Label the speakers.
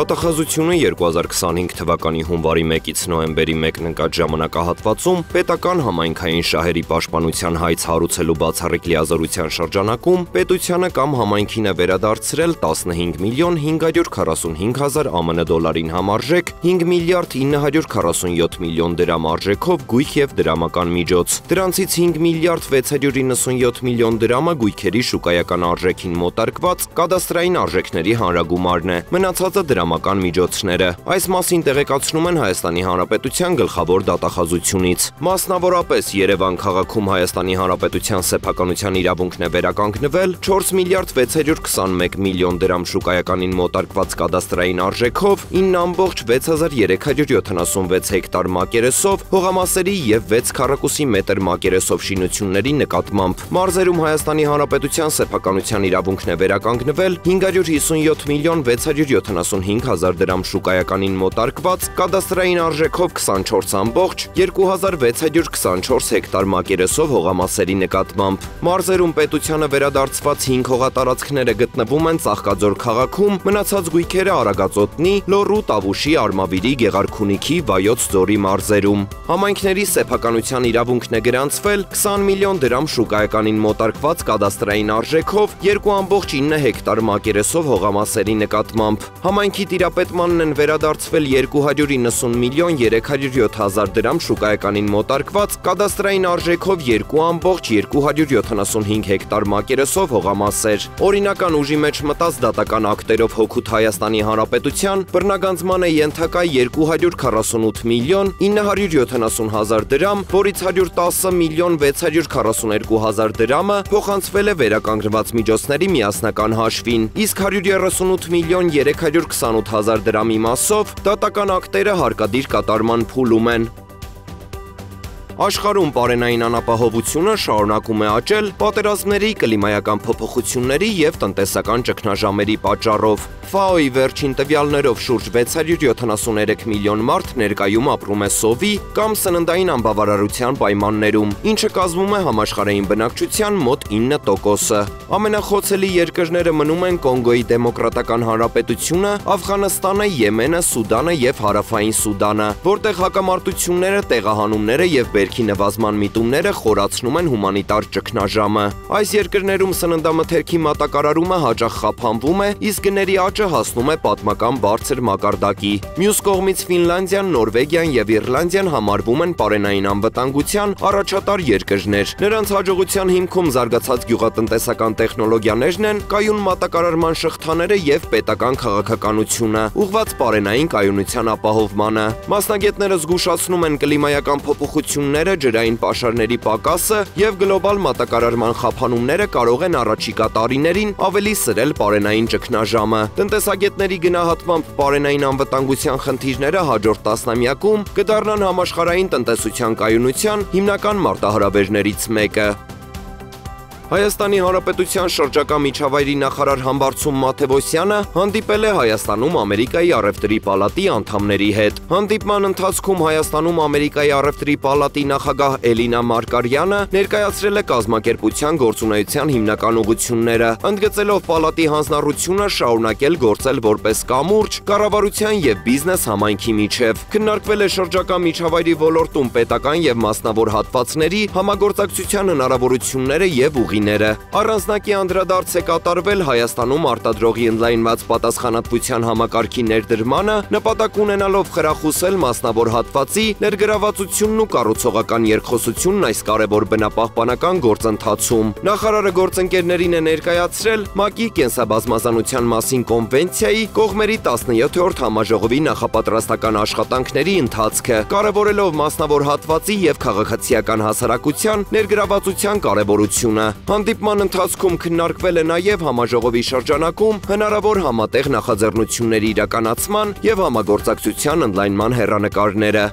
Speaker 1: Դատախազությունը 2025 թվականի հունվարի 1-ից նոյեմբերի 1 ընկած ժամանակահատվածում պետական համայնքային շահերի պաշտպանության հայց հարուցելու բացառիկ լիազորության շրջանակում պետությանը կամ համայնքին է վերադարձրել 15 միլիոն 545 հազար ԱՄՆ դոլարին համարժեք 5 միլիարդ 947 միլիոն դրամ արժեքով գույք և դրամական միջոց։ Դրանցից 5 միլիարդ 697 միլիոն դրամը գույքերի շուկայական արժեքին մոտարկված կադաստրային արժեքների հանրագումարն է, մնացածը դրամական միջոցները։ Այս մասին տեղեկացնում են Հայաստանի Հանրապետության գլխավոր դատախազությունից։ Մասնավորապես Երևան քաղաքում Հայաստանի Հանրապետության սեփականության իրավունքն է վերականգնվել 4 միլիարդ 621 միլիոն դրամ շուկայականին մոտարկված կադաստրային արժեքով 9,6376 հեկտար մակերեսով հողամասերի և 6 քառակուսի մետր մակերեսով շինությունների նկատմամբ։ Մարզերում Հայաստանի Հանրապետության սեփականության իրավունքն է վերականգնվել 557 միլիոն 675 հազար դրամ շուկայականին մոտարկված կադաստրային արժեքով 24,2624 հեկտար մակերեսով հողամասերի նկատմամբ։ Մարզերում պետությանը վերադարձված 5 հողատարածքները գտնվում են Ծաղկաձոր քաղաքում, մնացած գույքերը Արագածոտնի, Լոռու, Տավուշի, Արմավիրի, Գեղարքունիքի, Վայոց ձորի մարզերում։ Համայնքների սեփականության իրավունքն է գրանցվել 20 միլիոն դրամ շուկայականին մոտարկված կադաստրային արժեքով 2,9 հեկտար մակերեսով հողամասերի նկատմամբ։ Համայնքի տիրապետմանն են վերադարձվել 290 միլիոն 307 հազար դրամ շուկայականին մոտարկված կադաստրային արժեքով 2,275 հեկտար մակերեսով հողամասեր։ Օրինական ուժի մեջ մտած դատական ակտերով հօգուտ Հայաստանի Հանրապետության բռնագանձման է ենթակա 248 միլիոն 970 հազար դրամ, որից 110 միլիոն 642 հազար դրամը փոխանցվել է վերականգնված միջոցների միասնական հաշվին, իսկ 138 միլիոն 328 հազար դրամի մասով դատական ակտերը հարկադիր կատարման փուլում են։ Աշխարհում պարենային անապահովությունը շարունակում է աճել պատերազմների, կլիմայական փոփոխությունների և տնտեսական ճգնաժամերի պատճառով։ ՖԱՕ-ի վերջին տվյալներով շուրջ 673 միլիոն մարդ ներկայում ապրում է սովի կամ սննդային անբավարարության պայմաններում, ինչը կազմում է համաշխարհային բնակչության մոտ 9%-ը։ Ամենախոցելի երկրները մնում են Կոնգոյի Դեմոկրատական Հանրապետությունը, Աֆղանստանը, Եմենը, Սուդանը և Հարավային Սուդանը, որտեղ հակամարտությունները, տեղահանումները և բերքի նվազման միտումները խորացնում են հումանիտար ճգնաժամը։ Այս երկրներում սննդամթերքի մատակարարումը հաճախ խափանվում է, իսկ գների աճը հասնում է պատմական բարձր մակարդակի։ Մյուս կողմից Ֆինլանդիան, Նորվեգիան և Իռլանդիան համարվում են պարենային անվտանգության առաջատար երկրներ։ Նրանց հաջողության հիմքում զարգացած գյուղատնտեսական տեխնոլոգիաներն են, կայուն մատակարարման շղթաները և պետական քաղաքականությունը, ուղղված պարենային կայունության ապահովմանը։ Մասնագետները զգուշացնում են կլիմայական փոփոխությունները, ջրային պաշարների պակասը և գլոբալ մատակարարման խափանումները կարող են առաջիկա տարիներին ավելի սրել պարենային ճգնաժամը։ Տնտեսագետների գնահատմամբ պարենային անվտանգության խնդիրները հաջորդ տասնամյակում կդառնան համաշխարհային տնտեսության կայունության հիմնական մարտահրավերներից մեկը։ Հայաստանի Հանրապետության շրջակա միջավայրի նախարար Համբարձում Մաթևոսյանը հանդիպել է Հայաստանում Ամերիկայի առևտրի պալատի անդամների հետ։ Հանդիպման ընթացքում Հայաստանում Ամերիկայի առևտրի պալատի նախագահ Էլինա Մարկարյանը ներկայացրել է կազմակերպության գործունեության հիմնական ուղղությունները, ընդգծելով պալատի հանձնառությունը շարունակել գործել որպես կամուրջ կառավարության և բիզնես համայնքի միջև։ Քննարկվել է շրջակա միջավայրի ոլորտում պետական և մասնավոր հատվածների համագործակցության հնարավորությունները և ուղիները։ Առանձնակի անդրադարձ է կատարվել Հայաստանում արտադրողի ընդլայնված պատասխանատվության համակարգի ներդրմանը, նպատակ ունենալով խրախուսել մասնավոր հատվածի ներգրավվածությունն ու կառուցողական երկխոսությունն այս կարևոր բնապահպանական գործընթացում։ Նախարարը գործընկերներին է ներկայացրել ՄԱԿ-ի կենսաբազմազանության մասին կոնվենցիայի կողմերի 17-րդ համաժողովի նախապատրաստական աշխատանքների ընթացքը, կարևորելով մասնավոր հատվածի և քաղաքացիական հասարակության ներգրավվածության կարևորությունը։ Հանդիպման ընթացքում քննարկվել է նաև համաժողովի շրջանակում հնարավոր համատեղ նախաձեռնությունների իրականացման և համագործակցության ընդլայնման հեռանկարները։